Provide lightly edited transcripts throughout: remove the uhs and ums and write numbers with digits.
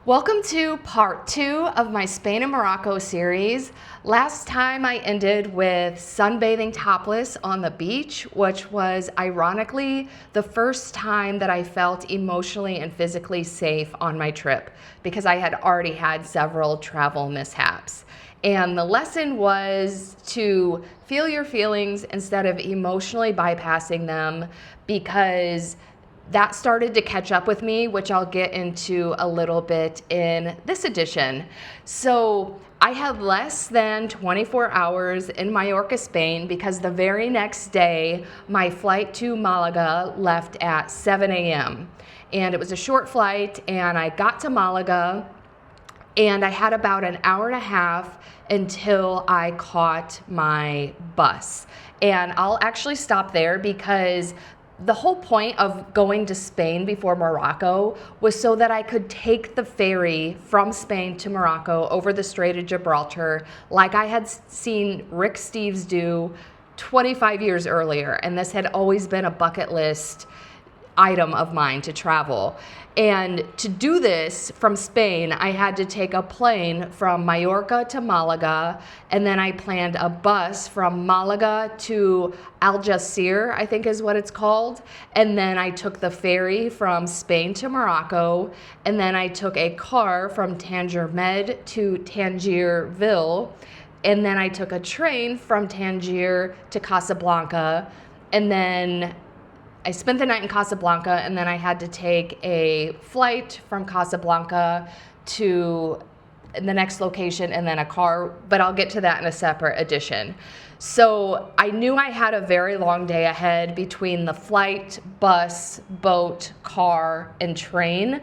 Welcome to part 2 of my Spain and Morocco series. Last time I ended with sunbathing topless on the beach, which was ironically the first time that I felt emotionally and physically safe on my trip because I had already had several travel mishaps. And the lesson was to feel your feelings instead of emotionally bypassing them, because that started to catch up with me, which I'll get into a little bit in this edition. So I had less than 24 hours in Mallorca, Spain, because the very next day, my flight to Malaga left at 7 a.m. And it was a short flight, and I got to Malaga, and I had about an hour and a half until I caught my bus. And I'll actually stop there because the whole point of going to Spain before Morocco was so that I could take the ferry from Spain to Morocco over the Strait of Gibraltar, like I had seen Rick Steves do 25 years earlier. And this had always been a bucket list item of mine to travel. And to do this from Spain, I had to take a plane from Mallorca to Malaga, and then I planned a bus from Malaga to Algeciras, I think is what it's called, and then I took the ferry from Spain to Morocco, and then I took a car from Tangier Med to Tangierville, and then I took a train from Tangier to Casablanca, and then I spent the night in Casablanca, and then I had to take a flight from Casablanca to the next location and then a car, but I'll get to that in a separate edition. So I knew I had a very long day ahead between the flight, bus, boat, car, and train.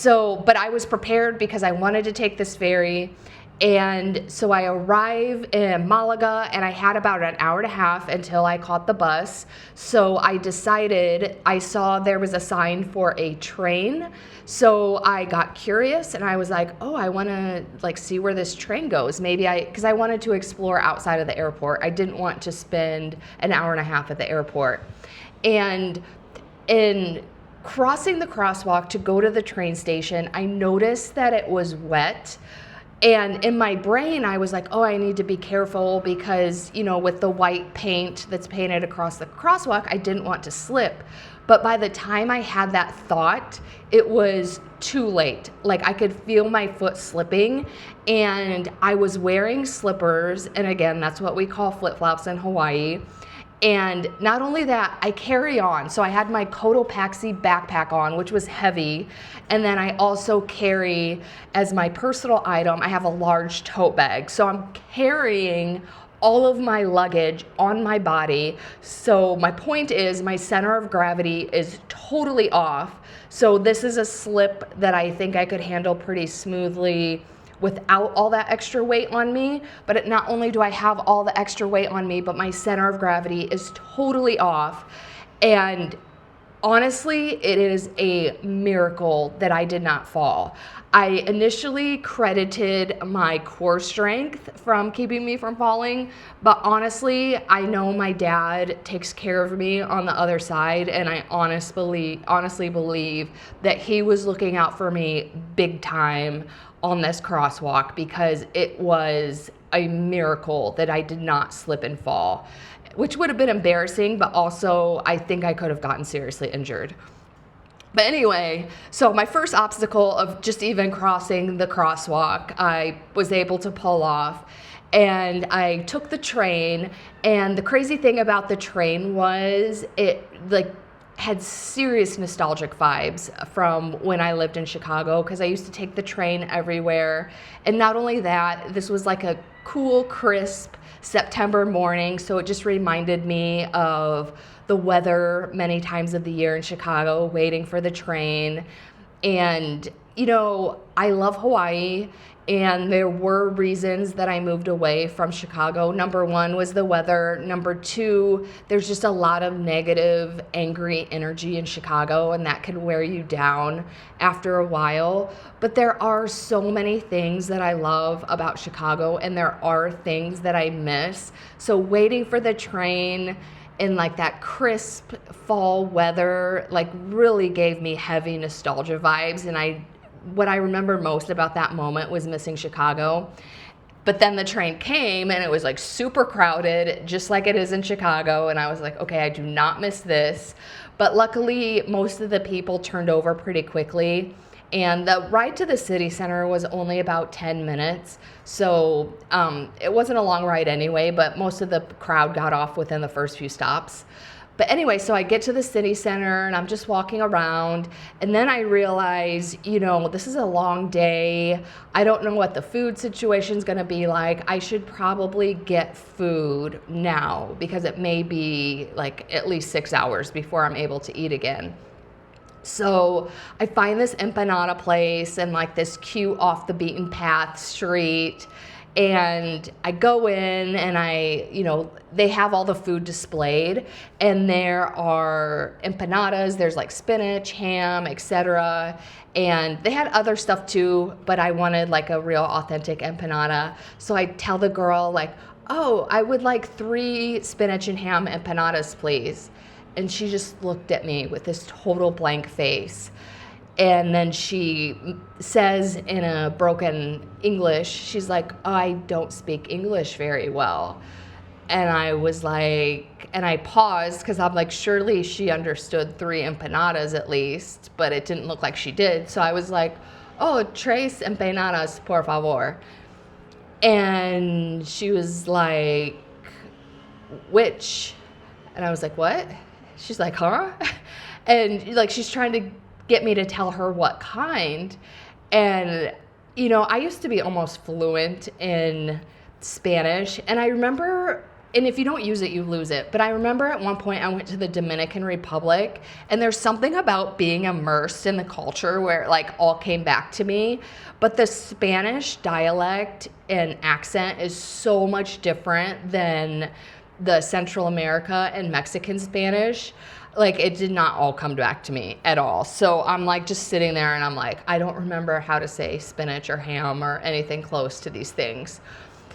But I was prepared because I wanted to take this ferry. And so I arrive in Malaga, and I had about an hour and a half until I caught the bus. So I decided, I saw there was a sign for a train. So I got curious, and I was like, oh, I want to see where this train goes. Because I wanted to explore outside of the airport. I didn't want to spend an hour and a half at the airport. And in crossing the crosswalk to go to the train station, I noticed that it was wet. And in my brain, I was like, oh, I need to be careful because, with the white paint that's painted across the crosswalk, I didn't want to slip. But by the time I had that thought, it was too late. I could feel my foot slipping, and I was wearing slippers. And again, that's what we call flip-flops in Hawaii. And not only that, I carry on. So I had my Cotopaxi backpack on, which was heavy. And then I also carry, as my personal item, I have a large tote bag. So I'm carrying all of my luggage on my body. So my point is, my center of gravity is totally off. So this is a slip that I think I could handle pretty smoothly without all that extra weight on me. But not only do I have all the extra weight on me, but my center of gravity is totally off. And honestly, it is a miracle that I did not fall. I initially credited my core strength from keeping me from falling, but honestly, I know my dad takes care of me on the other side, and I honestly believe that he was looking out for me big time on this crosswalk, because it was a miracle that I did not slip and fall, which would have been embarrassing, but also I think I could have gotten seriously injured. But anyway, so my first obstacle of just even crossing the crosswalk, I was able to pull off, and I took the train. And the crazy thing about the train was it had serious nostalgic vibes from when I lived in Chicago, because I used to take the train everywhere. And not only that, this was a cool, crisp September morning, so it just reminded me of the weather many times of the year in Chicago, waiting for the train. And I love Hawaii, and there were reasons that I moved away from Chicago. Number one was the weather. Number two, there's just a lot of negative, angry energy in Chicago, and that can wear you down after a while. But there are so many things that I love about Chicago, and there are things that I miss. So waiting for the train in that crisp fall weather really gave me heavy nostalgia vibes, and I what I remember most about that moment was missing Chicago. But then the train came and it was like super crowded, just like it is in Chicago. And I was like, okay, I do not miss this. But luckily, most of the people turned over pretty quickly. And the ride to the city center was only about 10 minutes. So it wasn't a long ride anyway, but most of the crowd got off within the first few stops. But anyway, so I get to the city center and I'm just walking around, and then I realize, this is a long day. I don't know what the food situation is going to be like. I should probably get food now because it may be like at least 6 hours before I'm able to eat again. So I find this empanada place and like this cute off the beaten path street. And I go in and they have all the food displayed, and there are empanadas, there's like spinach, ham, etc. And they had other stuff too, but I wanted like a real authentic empanada. So I tell the girl like, oh, I would like 3 spinach and ham empanadas, please. And she just looked at me with this total blank face. And then she says in a broken English, she's like, I don't speak English very well. And I was like, and I paused because I'm like, surely she understood 3 empanadas at least, but it didn't look like she did. So I was like, oh, 3 empanadas, por favor. And she was like, which? And I was like, what? She's like, huh? And like, she's trying to get me to tell her what kind. And, I used to be almost fluent in Spanish. And I remember, and if you don't use it, you lose it. But I remember at one point I went to the Dominican Republic, and there's something about being immersed in the culture where it like all came back to me. But the Spanish dialect and accent is so much different than the Central America and Mexican Spanish. Like, it did not all come back to me at all. So I'm like just sitting there and I'm like, I don't remember how to say spinach or ham or anything close to these things.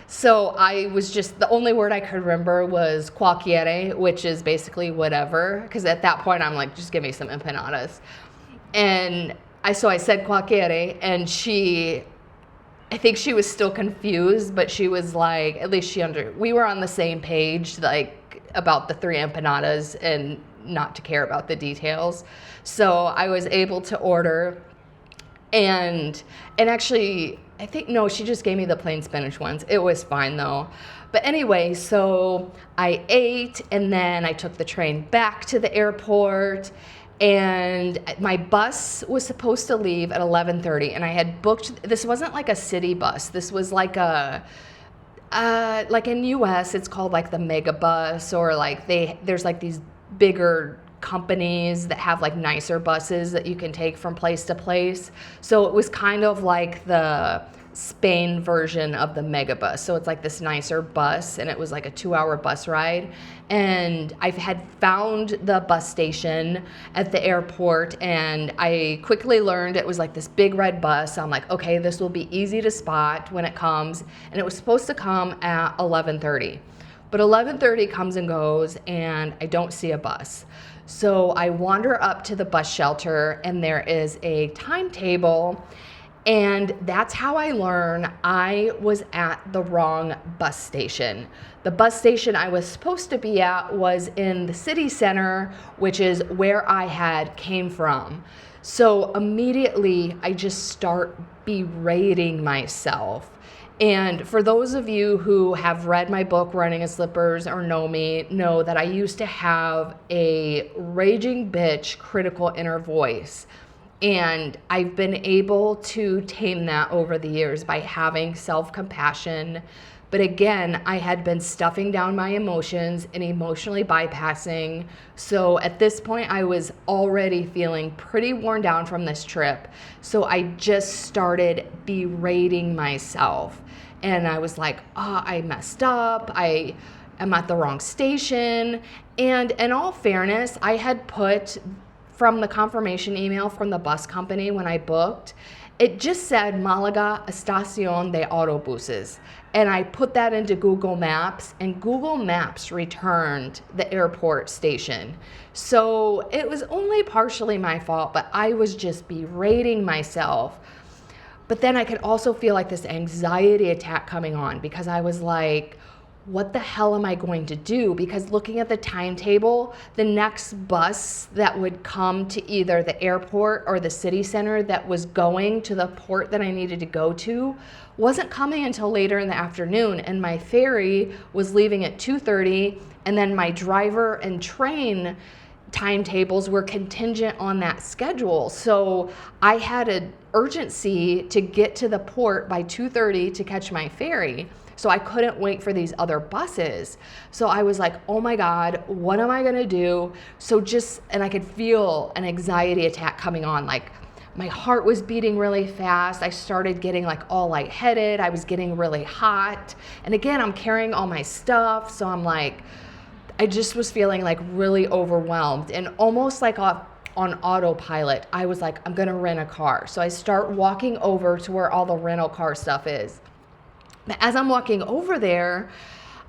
So I was just, the only word I could remember was cualquiera, which is basically whatever. Because at that point I'm like, just give me some empanadas. And so I said cualquiera, and I think she was still confused, but she was like, at least we were on the same page, like about the 3 empanadas and not to care about the details. So I was able to order, and actually, I think, no, she just gave me the plain spinach ones. It was fine though. But anyway, so I ate, and then I took the train back to the airport, and my bus was supposed to leave at 11:30, and I had booked, this wasn't like a city bus. This was like like in US, it's called like the mega bus, or like there's like these bigger companies that have like nicer buses that you can take from place to place. So it was kind of like the Spain version of the megabus. So it's like this nicer bus, and it was like a 2-hour bus ride. And I had found the bus station at the airport, and I quickly learned it was like this big red bus. I'm like, okay, this will be easy to spot when it comes. And it was supposed to come at 11:30. But 11:30 comes and goes, and I don't see a bus. So I wander up to the bus shelter, and there is a timetable. And that's how I learn I was at the wrong bus station. The bus station I was supposed to be at was in the city center, which is where I had came from. So immediately I just start berating myself. And for those of you who have read my book, Running in Slippers, or know me, know that I used to have a raging bitch critical inner voice. And I've been able to tame that over the years by having self-compassion. But again, I had been stuffing down my emotions and emotionally bypassing. So at this point, I was already feeling pretty worn down from this trip. So I just started berating myself. And I was like, oh, I messed up. I am at the wrong station. And in all fairness, I had put from the confirmation email from the bus company when I booked, it just said Malaga Estación de Autobuses. And I put that into Google Maps, and Google Maps returned the airport station. So it was only partially my fault, but I was just berating myself. But then I could also feel like this anxiety attack coming on because I was like, what the hell am I going to do? Because looking at the timetable, the next bus that would come to either the airport or the city center that was going to the port that I needed to go to wasn't coming until later in the afternoon. And my ferry was leaving at 2:30, and then my driver and train timetables were contingent on that schedule. So I had an urgency to get to the port by 2:30 to catch my ferry. So I couldn't wait for these other buses. So I was like, oh my God, what am I gonna do? And I could feel an anxiety attack coming on. Like my heart was beating really fast. I started getting like all lightheaded. I was getting really hot. And again, I'm carrying all my stuff. So I'm like, I just was feeling like really overwhelmed and almost like on autopilot. I was like, I'm gonna rent a car. So I start walking over to where all the rental car stuff is. But as I'm walking over there,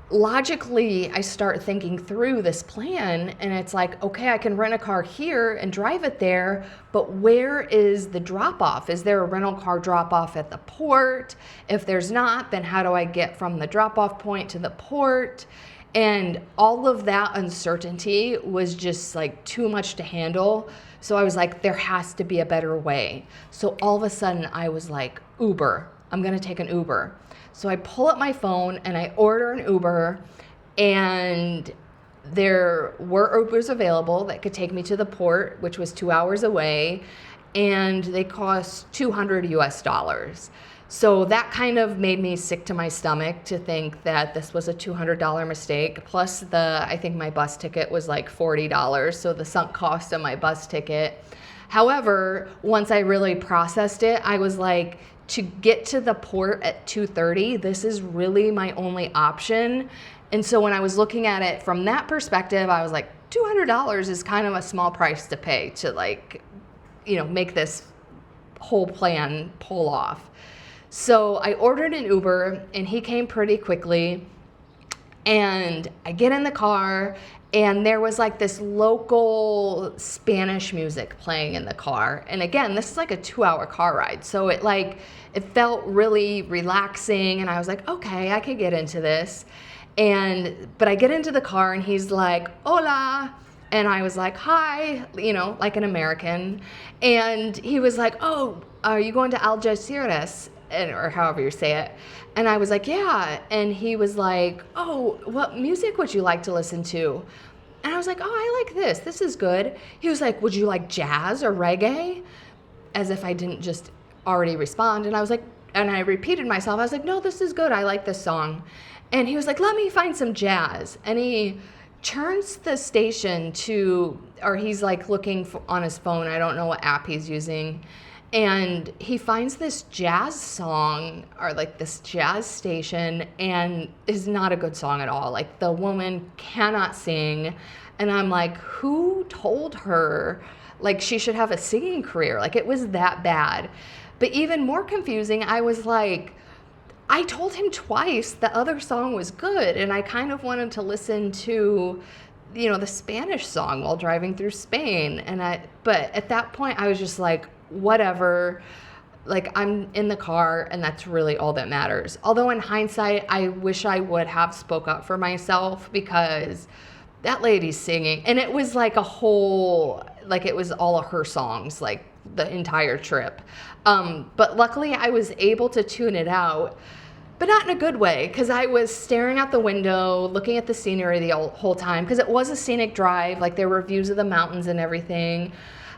logically, I start thinking through this plan, and it's like, okay, I can rent a car here and drive it there, but where is the drop-off? Is there a rental car drop-off at the port? If there's not, then how do I get from the drop-off point to the port? And all of that uncertainty was just like too much to handle. So I was like, there has to be a better way. So all of a sudden, I was like, Uber. I'm gonna take an Uber. So I pull up my phone and I order an Uber, and there were Ubers available that could take me to the port, which was 2 hours away, and they cost $200 US. So that kind of made me sick to my stomach to think that this was a $200 mistake. Plus I think my bus ticket was like $40. So the sunk cost of my bus ticket. However, once I really processed it, I was like, to get to the port at 2:30, this is really my only option. And so when I was looking at it from that perspective, I was like, $200 is kind of a small price to pay to make this whole plan pull off. So I ordered an Uber, and he came pretty quickly, and I get in the car, and there was like this local Spanish music playing in the car. And again, this is like a 2-hour car ride. So it felt really relaxing, and I was like, okay, I could get into this. But I get into the car, and he's like, hola. And I was like, hi, like an American. And he was like, oh, are you going to Algeciras? Or however you say it. And I was like, yeah. And he was like, oh, what music would you like to listen to? And I was like, oh, I like this. This is good. He was like, would you like jazz or reggae? As if I didn't just already respond. And I was like, and I repeated myself. I was like, no, this is good. I like this song. And he was like, let me find some jazz. And he turns the station or he's like looking on his phone. I don't know what app he's using. And he finds this jazz song or like this jazz station, and is not a good song at all. Like the woman cannot sing. And I'm like, who told her like she should have a singing career? Like it was that bad. But even more confusing, I was like, I told him twice the other song was good, and I kind of wanted to listen to the Spanish song while driving through Spain. But at that point I was just like, whatever, like I'm in the car, and that's really all that matters. Although in hindsight, I wish I would have spoke up for myself, because that lady's singing, and it was like it was all of her songs, like the entire trip. But luckily I was able to tune it out, but not in a good way, because I was staring out the window, looking at the scenery the whole time, because it was a scenic drive, like there were views of the mountains and everything.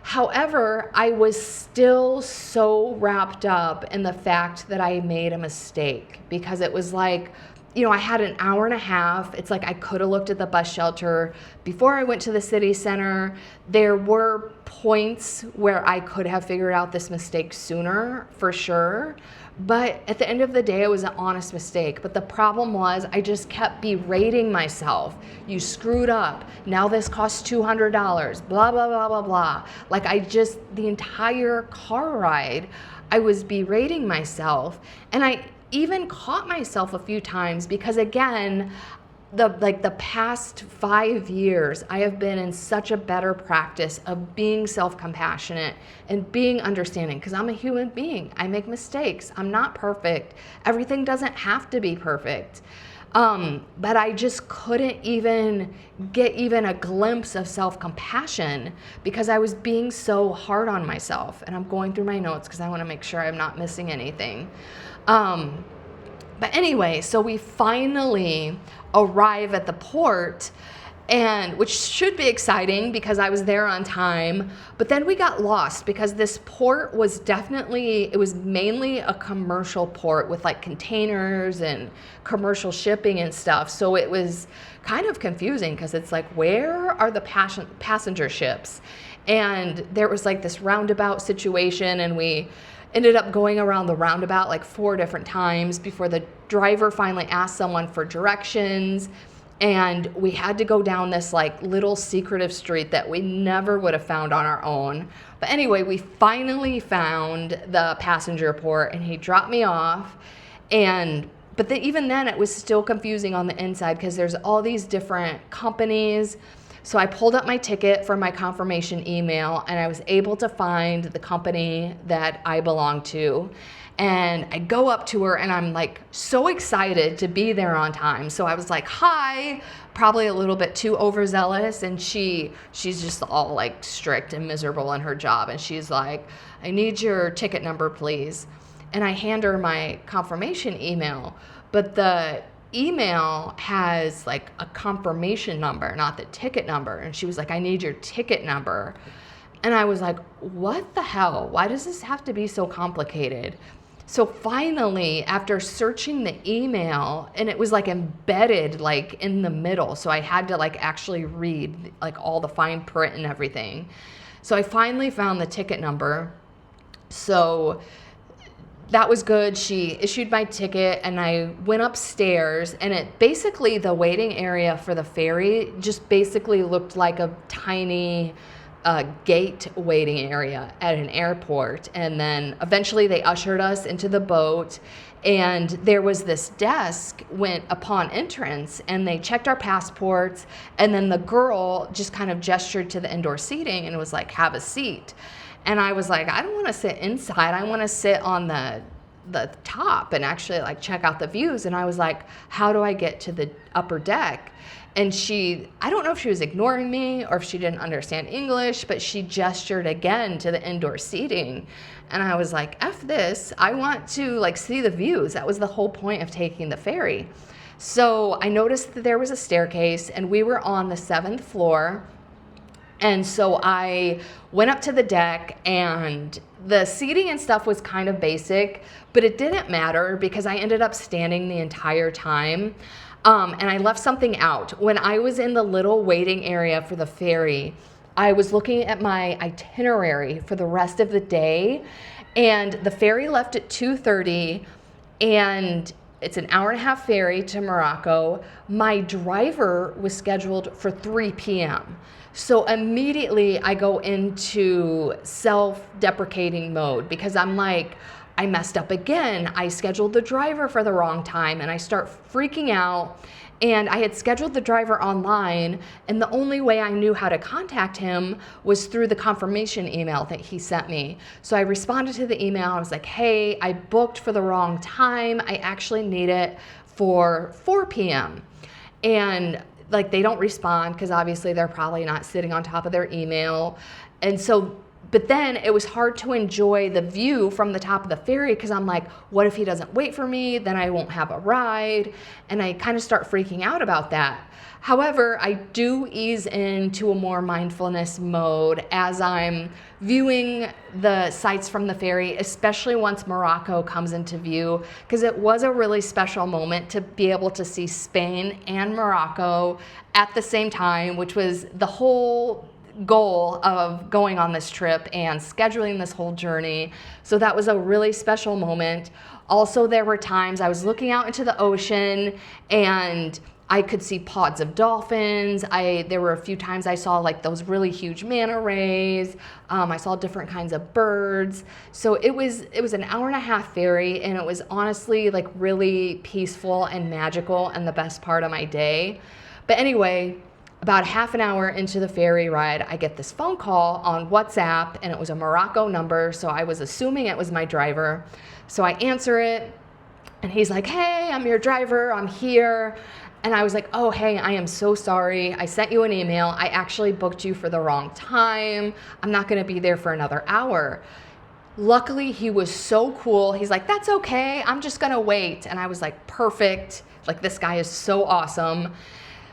However, I was still so wrapped up in the fact that I made a mistake, because it was like, I had an hour and a half. It's like I could have looked at the bus shelter before I went to the city center. There were points where I could have figured out this mistake sooner, for sure. But at the end of the day, it was an honest mistake. But the problem was I just kept berating myself. You screwed up. Now this costs $200. Blah, blah, blah, blah, blah. Like the entire car ride, I was berating myself. And I even caught myself a few times, because again, the past 5 years, I have been in such a better practice of being self-compassionate and being understanding, because I'm a human being. I make mistakes. I'm not perfect. Everything doesn't have to be perfect. But I just couldn't even get even a glimpse of self-compassion because I was being so hard on myself. And I'm going through my notes because I want to make sure I'm not missing anything. But anyway, so we finally arrive at the port, and which should be exciting because I was there on time, but then we got lost because this port was it was mainly a commercial port with like containers and commercial shipping and stuff. So it was kind of confusing because it's like, where are the passenger ships? And there was like this roundabout situation, and we ended up going around the roundabout like 4 different times before the driver finally asked someone for directions. And we had to go down this like little secretive street that we never would have found on our own. But anyway, we finally found the passenger port, and he dropped me off. But even then it was still confusing on the inside because there's all these different companies. So I pulled up my ticket from my confirmation email, and I was able to find the company that I belong to. And I go up to her, and I'm like so excited to be there on time. So I was like, hi, probably a little bit too overzealous. And she's just all like strict and miserable in her job. And she's like, I need your ticket number, please. And I hand her my confirmation email, but the email has like a confirmation number, not the ticket number. And she was like, I need your ticket number. And I was like, what the hell? Why does this have to be so complicated? So finally, after searching the email, and it was like embedded like in the middle, so I had to like actually read like all the fine print and everything. So I finally found the ticket number. So that was good. She issued my ticket, and I went upstairs, and it basically, the waiting area for the ferry just basically looked like a tiny gate waiting area at an airport. And then eventually they ushered us into the boat, and there was this desk went upon entrance, and they checked our passports, and then the girl just kind of gestured to the indoor seating and was like, have a seat. And I was like, I don't want to sit inside. I want to sit on the top and actually like check out the views. And I was like, how do I get to the upper deck? And I don't know if she was ignoring me or if she didn't understand English, but she gestured again to the indoor seating. And I was like, F this, I want to like see the views. That was the whole point of taking the ferry. So I noticed that there was a staircase, and we were on the 7th floor. And so I went up to the deck, and the seating and stuff was kind of basic, but it didn't matter because I ended up standing the entire time. And I left something out. When I was in the little waiting area for the ferry, I was looking at my itinerary for the rest of the day, and the ferry left at 2:30, and it's an hour-and-a-half ferry to Morocco. My driver was scheduled for 3 p.m. So immediately I go into self-deprecating mode because I'm like, I messed up again. I scheduled the driver for the wrong time, and I start freaking out. And I had scheduled the driver online, and the only way I knew how to contact him was through the confirmation email that he sent me. So I responded to the email. I was like, hey, I booked for the wrong time. I actually need it for 4 p.m. And like, they don't respond because obviously they're probably not sitting on top of their email. And so, but then it was hard to enjoy the view from the top of the ferry because I'm like, what if he doesn't wait for me? Then I won't have a ride. And I kind of start freaking out about that. However, I do ease into a more mindfulness mode as I'm viewing the sights from the ferry, especially once Morocco comes into view, because it was a really special moment to be able to see Spain and Morocco at the same time, which was the whole goal of going on this trip and scheduling this whole journey. So that was a really special moment. Also, there were times I was looking out into the ocean, and I could see pods of dolphins. There were a few times I saw like those really huge manta rays. I saw different kinds of birds. So it was an hour and a half ferry, and it was honestly like really peaceful and magical and the best part of my day. But anyway, about half an hour into the ferry ride, I get this phone call on WhatsApp, and it was a Morocco number, so I was assuming it was my driver. So I answer it, and he's like, "Hey, I'm your driver, I'm here." And I was like, "Oh, hey, I am so sorry. I sent you an email. I actually booked you for the wrong time. I'm not gonna be there for another hour." Luckily, he was so cool. He's like, "That's okay, I'm just gonna wait." And I was like, perfect. Like, this guy is so awesome.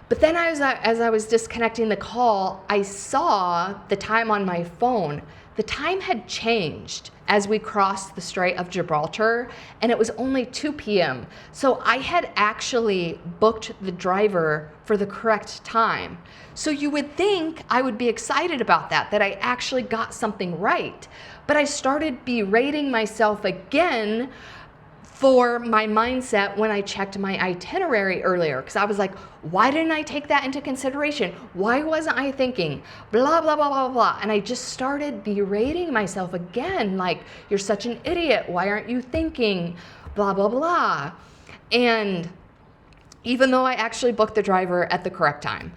But then as I was disconnecting the call, I saw the time on my phone. The time had changed as we crossed the Strait of Gibraltar, and it was only 2 p.m. So I had actually booked the driver for the correct time. So you would think I would be excited about that I actually got something right. But I started berating myself again for my mindset when I checked my itinerary earlier, because I was like, why didn't I take that into consideration? Why wasn't I thinking blah, blah, blah, blah, blah? And I just started berating myself again, like, you're such an idiot. Why aren't you thinking blah, blah, blah? And even though I actually booked the driver at the correct time.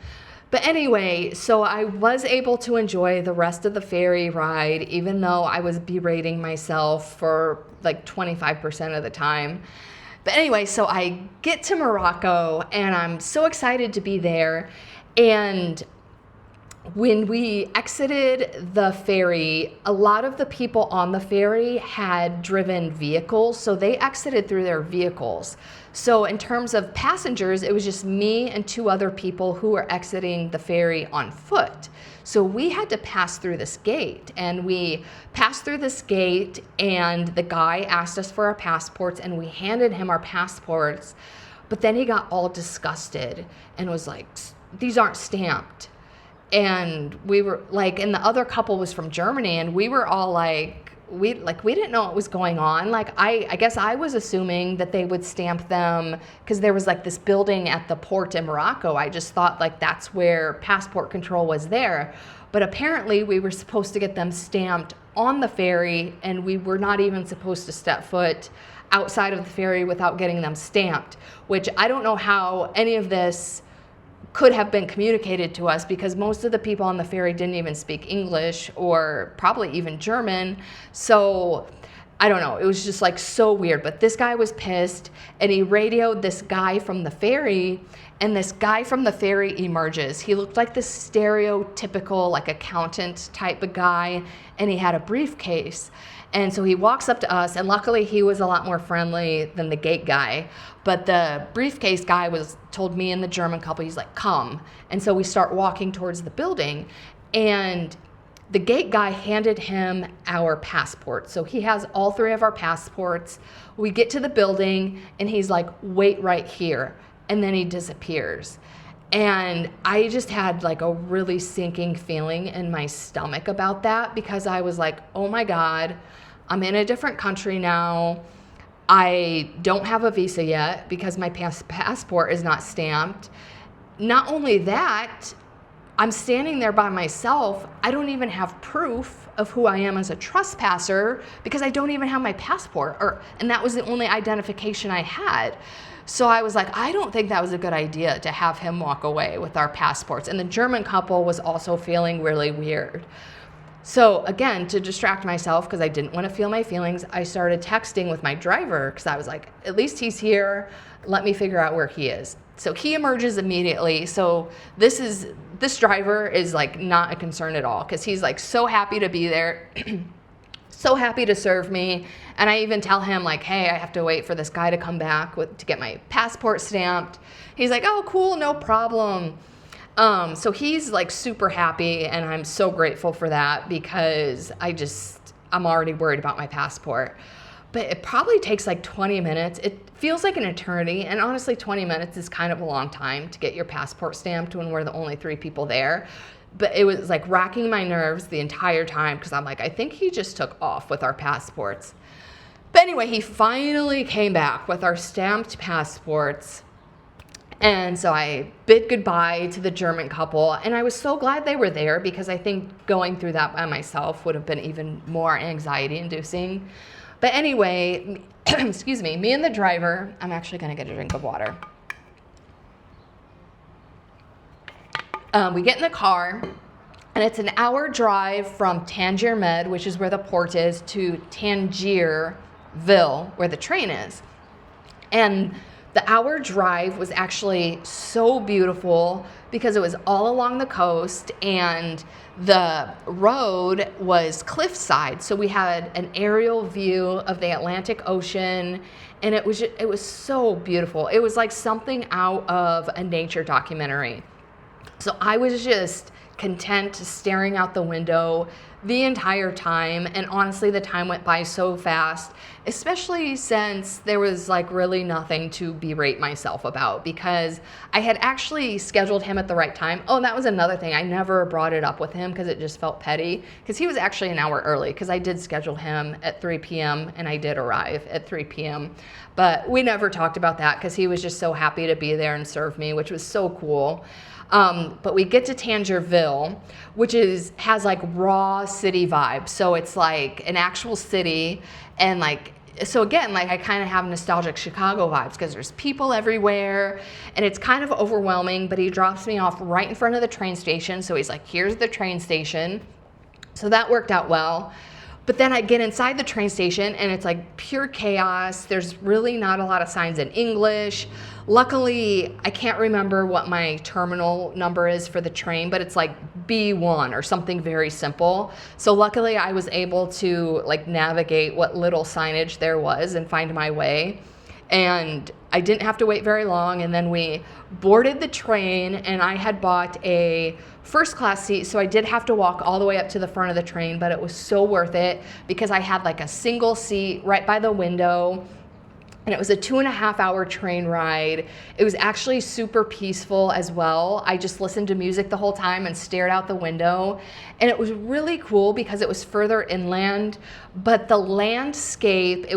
But anyway, so I was able to enjoy the rest of the ferry ride, even though I was berating myself for like 25% of the time. But anyway, so I get to Morocco, and I'm so excited to be there. And when we exited the ferry, a lot of the people on the ferry had driven vehicles, so they exited through their vehicles. So in terms of passengers, it was just me and 2 other people who were exiting the ferry on foot. So we had to pass through this gate, and we passed through this gate, and the guy asked us for our passports, and we handed him our passports. But then he got all disgusted and was like, "These aren't stamped." And we were like, and the other couple was from Germany, and we were all like, we didn't know what was going on. Like, I guess I was assuming that they would stamp them because there was like this building at the port in Morocco. I just thought like that's where passport control was there. But apparently we were supposed to get them stamped on the ferry, and we were not even supposed to step foot outside of the ferry without getting them stamped, which I don't know how any of this could have been communicated to us, because most of the people on the ferry didn't even speak English or probably even German. So I don't know, it was just like so weird. But this guy was pissed, and he radioed this guy from the ferry, and this guy from the ferry emerges. He looked like this stereotypical like accountant type of guy, and he had a briefcase. And so he walks up to us, and luckily he was a lot more friendly than the gate guy. But the briefcase guy told me and the German couple, he's like, "Come." And so we start walking towards the building, and the gate guy handed him our passports. So he has all 3 of our passports. We get to the building, and he's like, "Wait right here." And then he disappears. And I just had like a really sinking feeling in my stomach about that, because I was like, oh my God, I'm in a different country now. I don't have a visa yet because my passport is not stamped. Not only that, I'm standing there by myself. I don't even have proof of who I am as a trespasser because I don't even have my passport, and that was the only identification I had. So I was like, I don't think that was a good idea to have him walk away with our passports. And the German couple was also feeling really weird. So again, to distract myself, because I didn't want to feel my feelings, I started texting with my driver, because I was like, at least he's here. Let me figure out where he is. So he emerges immediately. So this driver is like not a concern at all, because he's like so happy to be there. So happy to serve me. And I even tell him like, hey, I have to wait for this guy to come back to get my passport stamped. He's like, oh, cool, no problem. So he's like super happy, and I'm so grateful for that, because I'm already worried about my passport. But it probably takes like 20 minutes. It feels like an eternity, and honestly 20 minutes is kind of a long time to get your passport stamped when we're the only 3 people there. But it was like racking my nerves the entire time, because I'm like, I think he just took off with our passports. But anyway, he finally came back with our stamped passports. And so I bid goodbye to the German couple, and I was so glad they were there because I think going through that by myself would have been even more anxiety inducing. But anyway, excuse me, me and the driver, I'm actually gonna get a drink of water. We get in the car, and it's an hour drive from Tangier Med, which is where the port is, to Tangierville, where the train is. And the hour drive was actually so beautiful because it was all along the coast and the road was cliffside. So we had an aerial view of the Atlantic Ocean, and it was so beautiful. It was like something out of a nature documentary. So I was just content staring out the window the entire time, and honestly the time went by so fast, especially since there was like really nothing to berate myself about because I had actually scheduled him at the right time. Oh, and that was another thing, I never brought it up with him because it just felt petty, because he was actually an hour early because I did schedule him at 3 p.m. and I did arrive at 3 p.m. But we never talked about that because he was just so happy to be there and serve me, which was so cool. But we get to Tangierville, which has like raw city vibes. So it's like an actual city, and like, so again, like I kind of have nostalgic Chicago vibes because there's people everywhere and it's kind of overwhelming, but he drops me off right in front of the train station. So he's like, here's the train station. So that worked out well. But then I get inside the train station and it's like pure chaos. There's really not a lot of signs in English. Luckily, I can't remember what my terminal number is for the train, but it's like B1 or something very simple. So luckily I was able to like navigate what little signage there was and find my way. And I didn't have to wait very long, and then we boarded the train, and I had bought a first class seat, so I did have to walk all the way up to the front of the train, but it was so worth it because I had like a single seat right by the window. And it was a 2.5-hour train ride. It was actually super peaceful as well. I just listened to music the whole time and stared out the window. And it was really cool because it was further inland, but the landscape,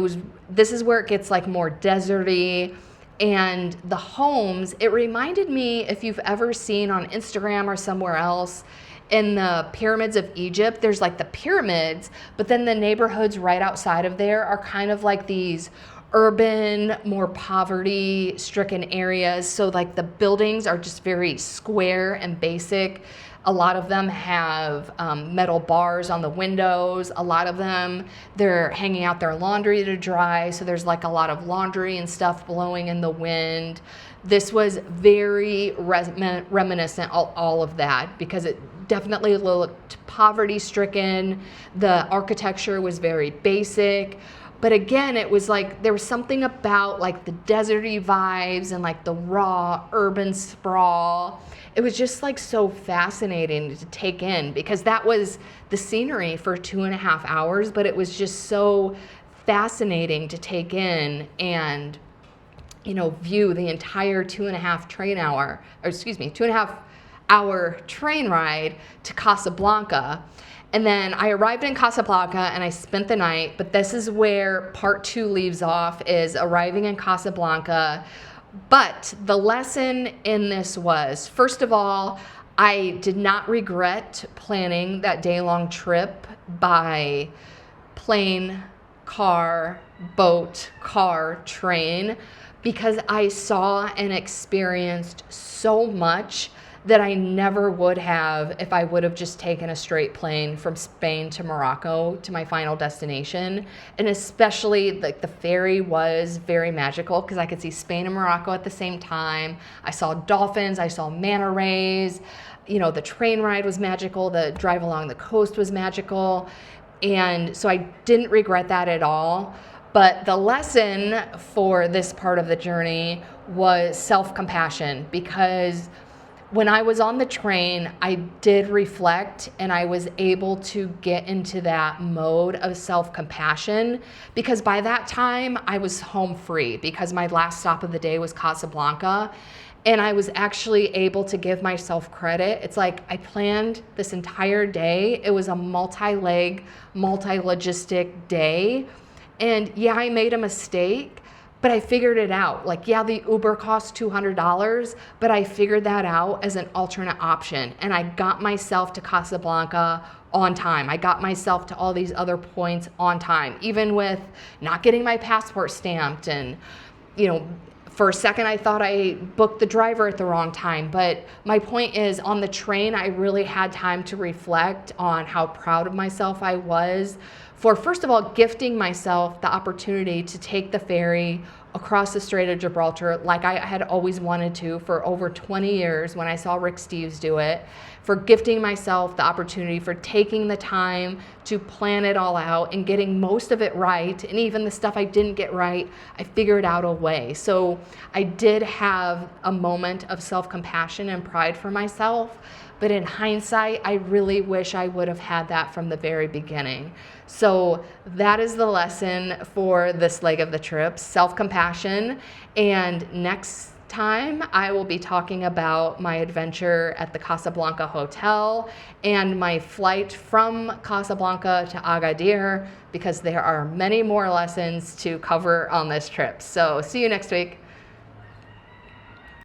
this is where it gets like more deserty. And the homes, it reminded me, if you've ever seen on Instagram or somewhere else, in the pyramids of Egypt, there's like the pyramids, but then the neighborhoods right outside of there are kind of like these urban, more poverty-stricken areas. So like the buildings are just very square and basic. A lot of them have metal bars on the windows. A lot of them, they're hanging out their laundry to dry. So there's like a lot of laundry and stuff blowing in the wind. This was very reminiscent of all of that because it definitely looked poverty-stricken. The architecture was very basic. But again, it was like there was something about like the deserty vibes and like the raw urban sprawl. It was just like so fascinating to take in because that was the scenery for 2.5 hours, but it was just so fascinating to take in and, you know, view the entire 2.5-hour train ride to Casablanca. And then I arrived in Casablanca and I spent the night, but this is where part 2 leaves off, is arriving in Casablanca. But the lesson in this was, first of all, I did not regret planning that day-long trip by plane, car, boat, car, train, because I saw and experienced so much that I never would have if I would have just taken a straight plane from Spain to Morocco to my final destination. And especially like the ferry was very magical because I could see Spain and Morocco at the same time. I saw dolphins, I saw manta rays, you know, the train ride was magical, the drive along the coast was magical. And so I didn't regret that at all. But the lesson for this part of the journey was self-compassion, because when I was on the train, I did reflect and I was able to get into that mode of self-compassion, because by that time I was home free because my last stop of the day was Casablanca, and I was actually able to give myself credit. It's like I planned this entire day. It was a multi-leg, multi-logistic day. And yeah, I made a mistake, but I figured it out. Like, yeah, the Uber cost $200, but I figured that out as an alternate option. And I got myself to Casablanca on time. I got myself to all these other points on time, even with not getting my passport stamped. And, you know, for a second, I thought I booked the driver at the wrong time. But my point is, on the train, I really had time to reflect on how proud of myself I was for, first of all, gifting myself the opportunity to take the ferry across the Strait of Gibraltar like I had always wanted to for over 20 years when I saw Rick Steves do it, for gifting myself the opportunity for taking the time to plan it all out and getting most of it right. And even the stuff I didn't get right, I figured out a way. So I did have a moment of self-compassion and pride for myself. But in hindsight, I really wish I would have had that from the very beginning. So that is the lesson for this leg of the trip, self-compassion. And next time, I will be talking about my adventure at the Casablanca Hotel and my flight from Casablanca to Agadir, because there are many more lessons to cover on this trip. So see you next week.